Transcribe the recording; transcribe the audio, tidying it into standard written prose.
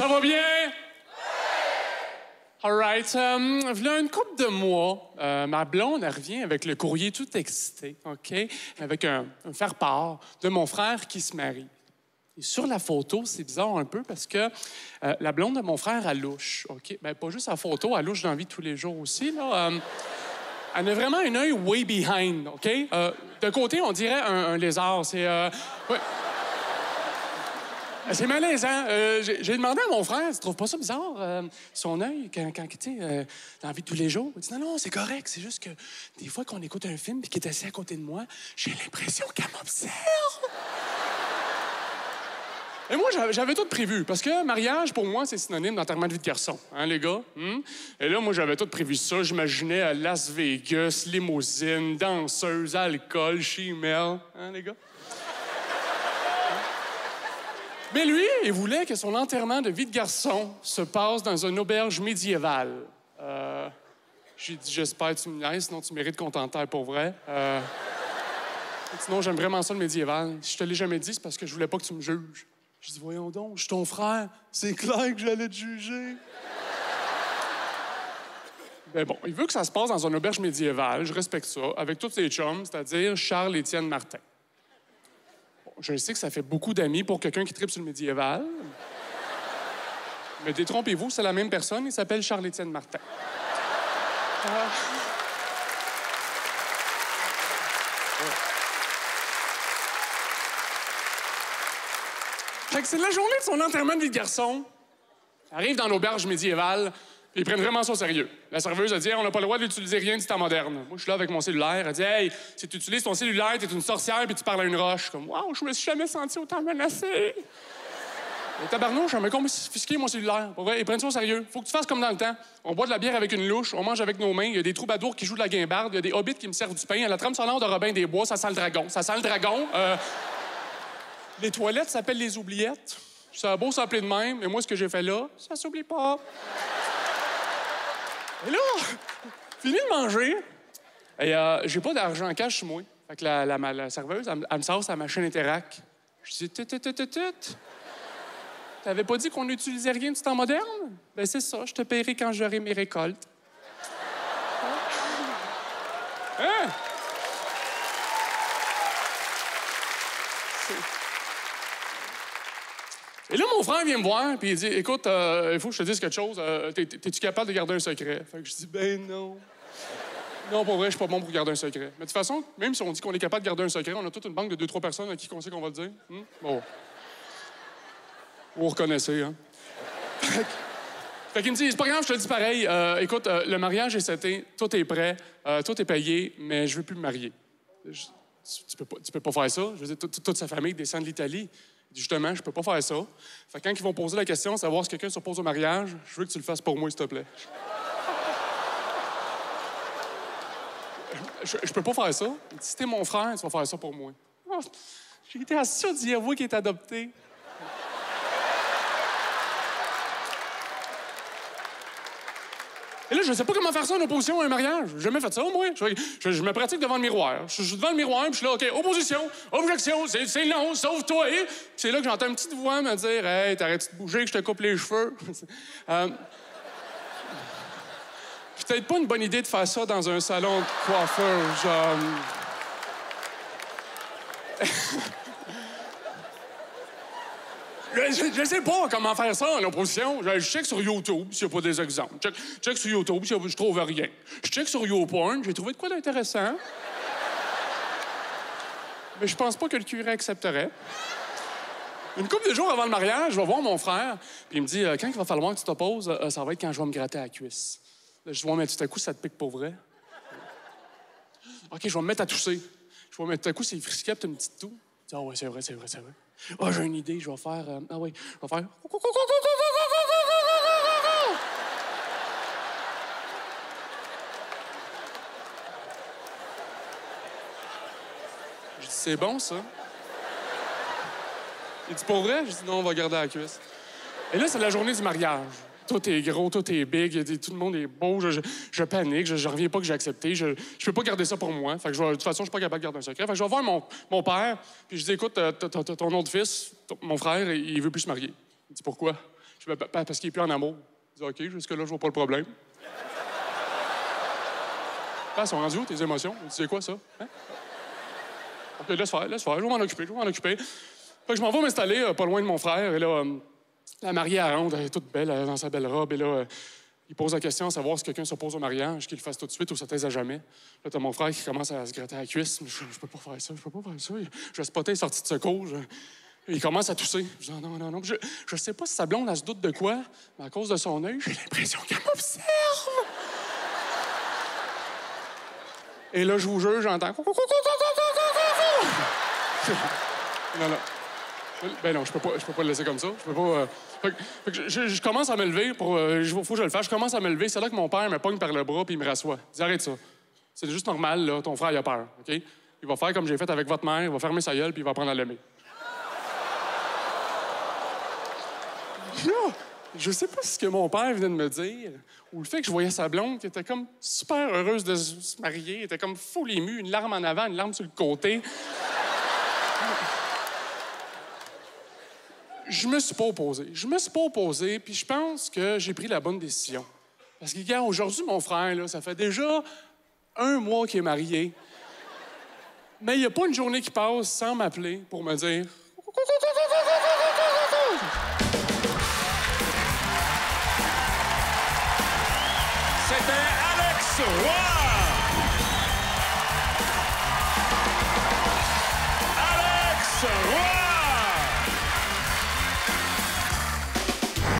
Ça va bien? All right. Voilà une couple de mois, ma blonde, elle revient avec le courrier tout excité, OK? Avec un faire-part de mon frère qui se marie. Et sur la photo, c'est bizarre un peu parce que la blonde de mon frère, elle louche, OK? Bien, pas juste la photo, elle louche dans la vie de tous les jours aussi, là. Elle a vraiment un œil way behind, OK? De côté, on dirait un lézard. C'est... ouais. C'est malaisant. J'ai demandé à mon frère, tu trouves pas ça bizarre, son œil, quand tu sais, dans la vie de tous les jours? Il dit non, c'est correct. C'est juste que des fois qu'on écoute un film et qu'il est assis à côté de moi, j'ai l'impression qu'elle m'observe. Et moi, j'avais tout prévu, parce que mariage, pour moi, c'est synonyme d'enterrement de vie de garçon. Hein, les gars? Et là, moi, j'avais tout prévu ça. J'imaginais à Las Vegas, limousine, danseuse, alcool, chimelle. Hein, les gars? Mais lui, il voulait que son enterrement de vie de garçon se passe dans une auberge médiévale. J'ai dit, j'espère que tu me niaises, sinon tu mérites qu'on t'enterre pour vrai. Sinon, j'aime vraiment ça, le médiéval. Si je te l'ai jamais dit, c'est parce que je voulais pas que tu me juges. J'ai dit, voyons donc, je suis ton frère. C'est clair que j'allais te juger. Ben bon, il veut que ça se passe dans une auberge médiévale, je respecte ça, avec tous ses chums, c'est-à-dire Charles-Étienne Martin. Je sais que ça fait beaucoup d'amis pour quelqu'un qui tripe sur le médiéval. Mais détrompez-vous, c'est la même personne, il s'appelle Charles-Étienne Martin. Fait que c'est la journée de son enterrement de vie de garçon. Il arrive dans l'auberge médiévale, puis ils prennent vraiment ça au sérieux. La serveuse a dit, on n'a pas le droit d'utiliser rien du temps moderne. Moi, je suis là avec mon cellulaire. Elle dit, hey, si tu utilises ton cellulaire, t'es une sorcière puis tu parles à une roche. Je suis comme, waouh, je me suis jamais senti autant menacé. Et tabarnouche, on m'a confisqué mon cellulaire. Pour vrai, ils prennent ça au sérieux. Faut que tu fasses comme dans le temps. On boit de la bière avec une louche, on mange avec nos mains. Il y a des troubadours qui jouent de la guimbarde, il y a des hobbits qui me servent du pain. À la trame sonore de Robin des Bois, ça sent le dragon. Ça sent le dragon. Les toilettes s'appellent les oubliettes. Ça a beau s'appeler de même, mais moi, ce que j'ai fait là, ça s'oublie pas. Et là, fini de manger, et j'ai pas d'argent en cash sur moi. Fait que la serveuse, elle me sort sa machine Interac. Je dis, t'avais pas dit qu'on n'utilisait rien du temps moderne? Ben c'est ça, je te paierai quand j'aurai mes récoltes. Hein? Et là, mon frère vient me voir, puis il dit, écoute, il faut que je te dise quelque chose. T'es-tu capable de garder un secret? Fait que je dis, ben non. Non, pour vrai, je suis pas bon pour garder un secret. Mais de toute façon, même si on dit qu'on est capable de garder un secret, on a toute une banque de 2-3 personnes à qui on sait qu'on va le dire. Bon. Vous reconnaissez, hein? Fait qu'il me dit, c'est pas grave, je te le dis pareil. Écoute, le mariage est seté, tout est prêt, tout est payé, mais je veux plus me marier. Tu peux pas faire ça. Je veux dire, toute sa famille descend de l'Italie. Justement, je peux pas faire ça. Fait que quand ils vont poser la question, savoir si quelqu'un s'oppose au mariage, je veux que tu le fasses pour moi, s'il te plaît. Je peux pas faire ça. Si t'es mon frère, tu vas faire ça pour moi. Oh, j'ai été assez sûr d'y avouer qu'il est adopté. Et là, je sais pas comment faire ça en opposition à un mariage. J'ai jamais fait ça, moi. Je me pratique devant le miroir. Je suis devant le miroir, puis je suis là, OK, opposition, objection, c'est non, sauve-toi. Puis c'est là que j'entends une petite voix me dire, hey, t'arrêtes de bouger que je te coupe les cheveux. Peut-être pas une bonne idée de faire ça dans un salon de coiffeur, genre. Je sais pas comment faire ça en opposition. Je check sur YouTube s'il n'y a pas des exemples. Check sur YouTube si je trouve rien. Je check sur YouPorn, j'ai trouvé de quoi d'intéressant. Mais je pense pas que le curé accepterait. Une couple de jours avant le mariage, je vais voir mon frère, puis il me dit, quand il va falloir que tu t'opposes, ça va être quand je vais me gratter à la cuisse. Là, je dis, ouais, mais tout à coup, ça te pique pour vrai. OK, je vais me mettre à tousser. Je vais me mettre tout à coup, c'est frisquet, puis t'as une petite toux. Je dis, ah ouais, c'est vrai. Ah, j'ai une idée, je vais faire... je vais faire... Je dis, c'est bon, ça. Il dit, pour vrai? Je dis, non, on va garder la cuisse. Et là, c'est la journée du mariage. Tout est gros, tout est big, tout le monde est beau. Je panique, je reviens pas que j'ai accepté. Je peux pas garder ça pour moi. Fait que de toute façon, je suis pas capable de garder un secret. Fait que je vais voir mon père, puis je dis, écoute, ton autre fils, mon frère, il veut plus se marier. Il dit, pourquoi? Je dis, parce qu'il est plus en amour. Il dit, OK, jusque-là, je vois pas le problème. Ils sont rendus où, tes émotions? Il dit, c'est quoi, ça? Hein? OK, laisse faire, je vais m'en occuper. Fait que je m'en vais m'installer pas loin de mon frère, et là, la mariée, elle rentre, elle est toute belle, elle est dans sa belle robe, et là, il pose la question à savoir si quelqu'un s'oppose au mariage, qu'il le fasse tout de suite ou ça taise à jamais. Là, t'as mon frère qui commence à se gratter la cuisse. Je peux pas faire ça. Je vais spotter sortie de secours. Il commence à tousser. Je dis, non. Je sais pas si sa blonde, elle se doute de quoi, mais à cause de son œil, j'ai l'impression qu'elle m'observe. Et là, je vous jure, j'entends... Non. Ben non, je peux pas le laisser comme ça. Je peux pas... Fait que je commence à me lever pour... faut que je le fasse. Je commence à me lever. C'est là que mon père me pogne par le bras puis il me rassoit. Il dit, arrête ça. C'est juste normal, là. Ton frère, il a peur, OK? Il va faire comme j'ai fait avec votre mère. Il va fermer sa gueule puis il va apprendre à l'aimer. Là, je sais pas ce que mon père venait de me dire ou le fait que je voyais sa blonde qui était comme super heureuse de se marier. Elle était comme full émue, une larme en avant, une larme sur le côté. Je me suis pas opposé, puis je pense que j'ai pris la bonne décision. Parce que, regarde, aujourd'hui, mon frère, là, ça fait déjà 1 mois qu'il est marié. Mais il n'y a pas une journée qui passe sans m'appeler pour me dire... C'était Alex Roy!